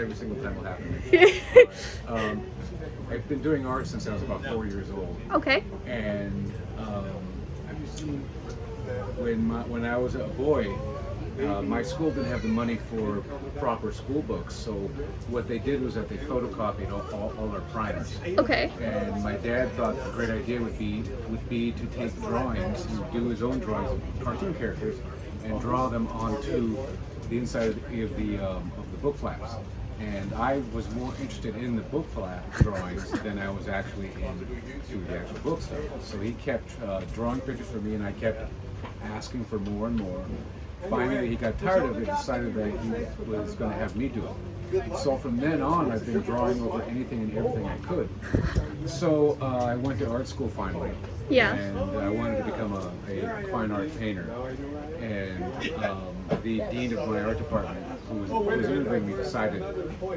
Every single time will happen to me. I've been doing art since I was about 4 years old. Okay. And when I was a boy, my school didn't have the money for proper school books, so what they did was that they photocopied all our primers. Okay. And my dad thought a great idea would be to take drawings and do his own drawings of cartoon characters and draw them onto the inside of the book flaps. And I was more interested in the book flap drawings than I was actually into the actual book stuff. So he kept drawing pictures for me, and I kept asking for more and more. Finally, he got tired of it, decided that he was going to have me do it. So from then on, I've been drawing over anything and everything I could. So I went to art school finally. Yeah. And I wanted to become a fine art painter. And the dean of my art department, who was interviewing me, decided,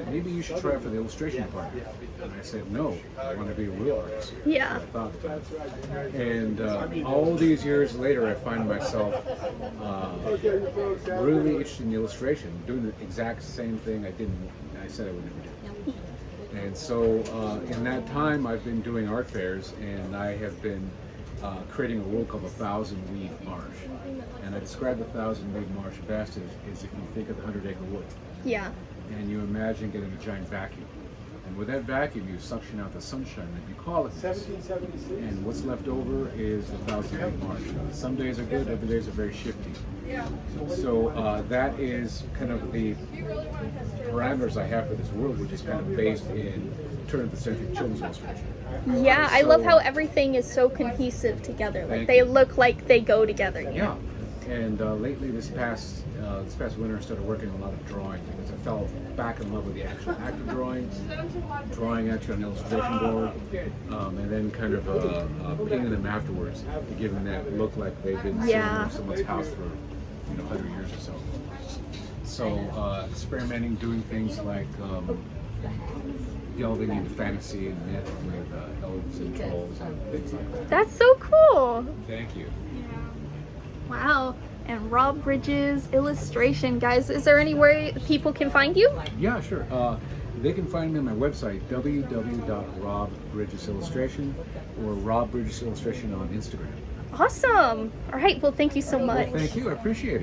maybe you should try for the illustration department. And I said, no, I want to be a real artist. Yeah. So I thought about it. And all these years later, I find myself really interested in illustration, doing the exact same thing I said I would never do. And so in that time, I've been doing art fairs, and I have been creating a wood called the Thousand Weed Marsh. And I describe the Thousand Weed Marsh best as if you think of the 100-acre wood. Yeah. And you imagine getting a giant vacuum. And with that vacuum, you suction out the sunshine that you call it. And what's left over is the Thousand Weed Marsh. Some days are good, other days are very shifty. So that is kind of the parameters I have for this world, which is kind of based in turn of the century children's illustration. Yeah, I love how everything is so cohesive together. Like they look like they go together. Yeah. And lately, this past winter, I started working on a lot of drawing because I fell back in love with the actual act of drawing actually on an illustration board, and then kind of painting them afterwards to give them that look like they've been sitting in someone's house for 100 years or so. So experimenting, doing things like delving into fantasy and myth with elves and trolls and things like that. That's so cool. Thank you. Wow. And Rob Bridges illustration, guys. Is there any way people can find you? Yeah, sure. They can find me on my website, www.robbridgesillustration, or Rob Bridges Illustration on Instagram. Awesome. All right. Well, thank you so much. Well, thank you. I appreciate it.